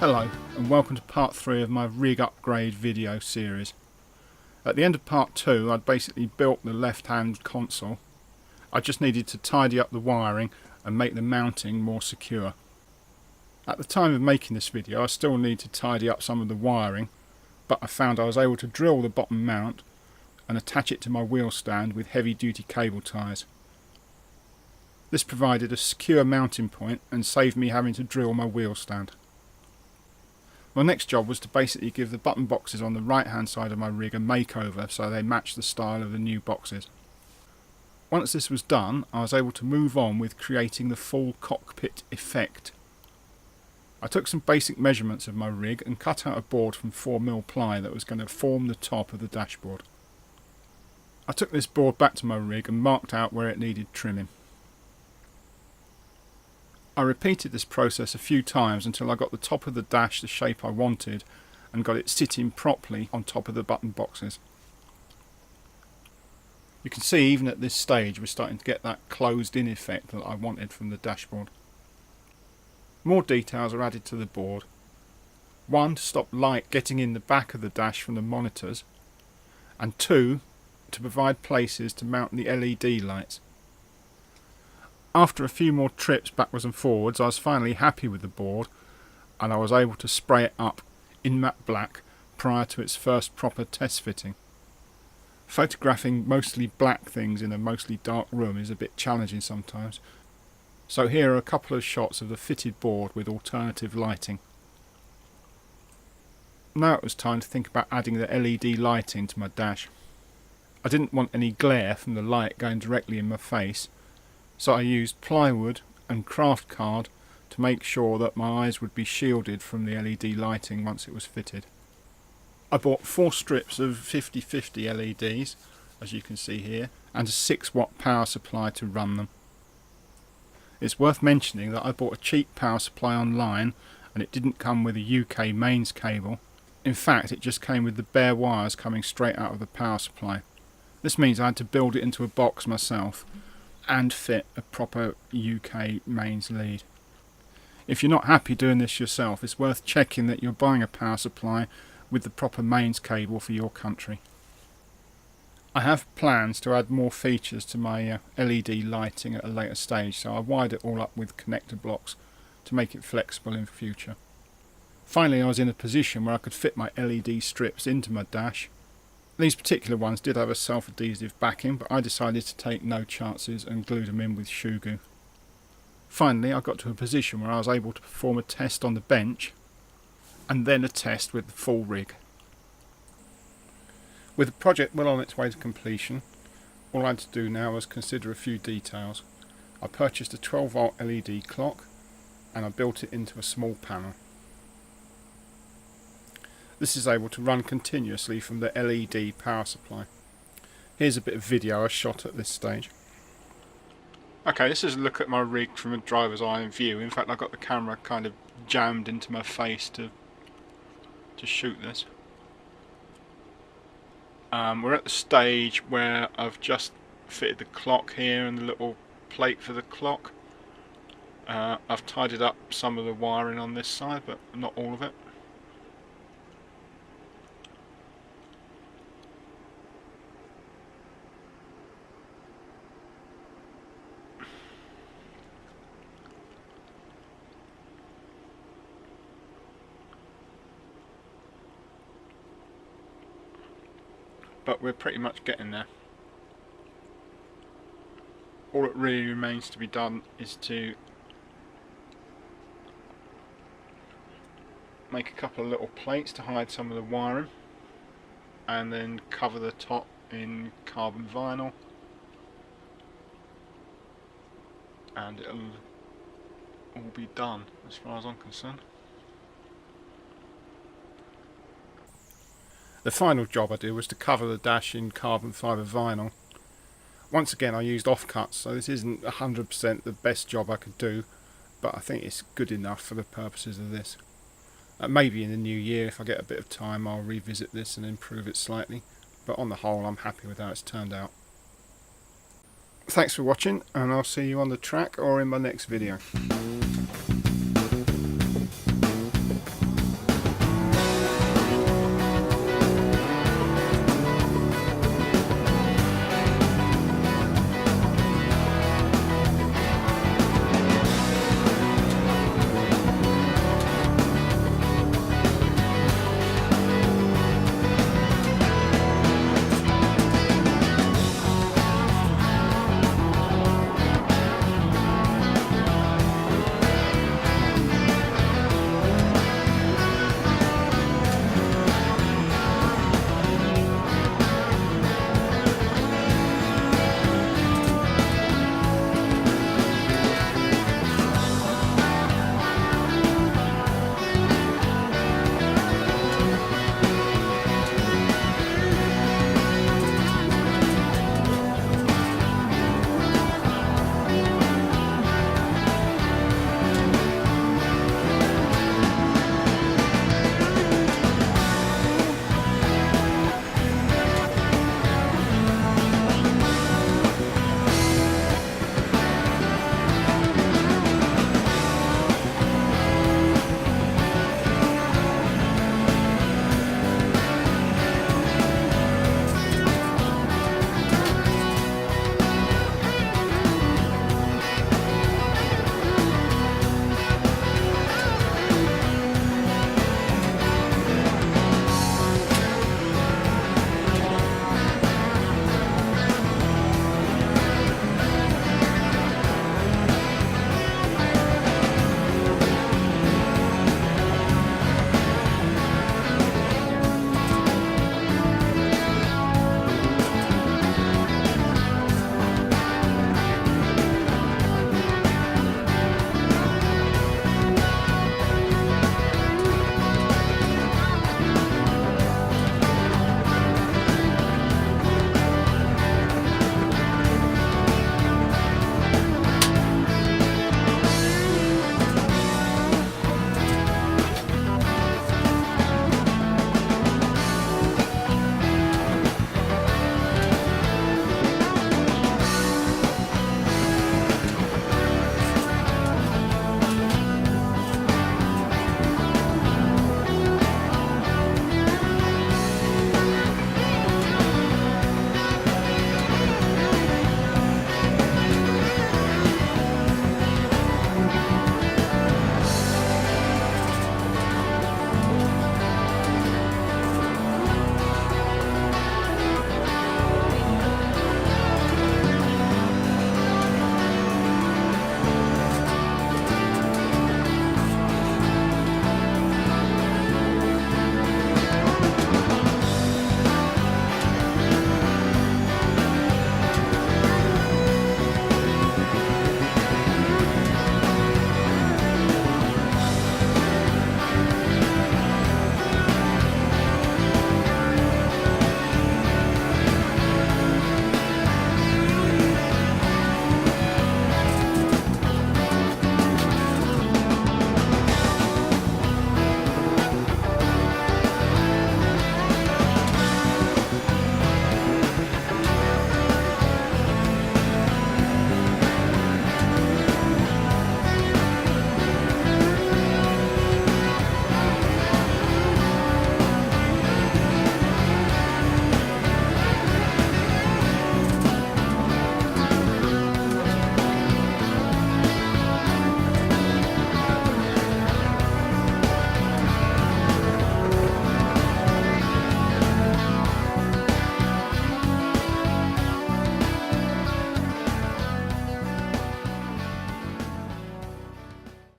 Hello and welcome to part 3 of my rig upgrade video series. At the end of part 2 I'd basically built the left hand console. I just needed to tidy up the wiring and make the mounting more secure. At the time of making this video I still need to tidy up some of the wiring, but I found I was able to drill the bottom mount and attach it to my wheel stand with heavy duty cable ties. This provided a secure mounting point and saved me having to drill my wheel stand. My next job was to basically give the button boxes on the right hand side of my rig a makeover so they match the style of the new boxes. Once this was done, I was able to move on with creating the full cockpit effect. I took some basic measurements of my rig and cut out a board from 4mm ply that was going to form the top of the dashboard. I took this board back to my rig and marked out where it needed trimming. I repeated this process a few times until I got the top of the dash the shape I wanted and got it sitting properly on top of the button boxes. You can see even at this stage we're starting to get that closed in effect that I wanted from the dashboard. More details are added to the board. One, to stop light getting in the back of the dash from the monitors, and two, to provide places to mount the LED lights. After a few more trips backwards and forwards I was finally happy with the board and I was able to spray it up in matte black prior to its first proper test fitting. Photographing mostly black things in a mostly dark room is a bit challenging sometimes, so here are a couple of shots of the fitted board with alternative lighting. Now it was time to think about adding the LED lighting to my dash. I didn't want any glare from the light going directly in my face, so I used plywood and craft card to make sure that my eyes would be shielded from the LED lighting once it was fitted. I bought 4 strips of 50/50 LEDs, as you can see here, and a 6-watt power supply to run them. It's worth mentioning that I bought a cheap power supply online and it didn't come with a UK mains cable. In fact, it just came with the bare wires coming straight out of the power supply. This means I had to build it into a box myself and fit a proper UK mains lead. If you're not happy doing this yourself, it's worth checking that you're buying a power supply with the proper mains cable for your country. I have plans to add more features to my LED lighting at a later stage, so I wired it all up with connector blocks to make it flexible in future. Finally I was in a position where I could fit my LED strips into my dash. These particular ones did have a self-adhesive backing, but I decided to take no chances and glued them in with shoe glue. Finally I got to a position where I was able to perform a test on the bench and then a test with the full rig. With the project well on its way to completion, all I had to do now was consider a few details. I purchased a 12-volt LED clock and I built it into a small panel. This is able to run continuously from the LED power supply. Here's a bit of video I shot at this stage. Okay, this is a look at my rig from a driver's eye view. In fact, I got the camera kind of jammed into my face to shoot this. We're at the stage where I've just fitted the clock here and the little plate for the clock. I've tidied up some of the wiring on this side, but not all of it. But we're pretty much getting there. All that really remains to be done is to make a couple of little plates to hide some of the wiring and then cover the top in carbon vinyl, and it'll all be done as far as I'm concerned. The final job I did was to cover the dash in carbon fibre vinyl. Once again I used offcuts, so this isn't 100% the best job I could do, but I think it's good enough for the purposes of this. Maybe in the new year, if I get a bit of time, I'll revisit this and improve it slightly, but on the whole I'm happy with how it's turned out. Thanks for watching, and I'll see you on the track or in my next video.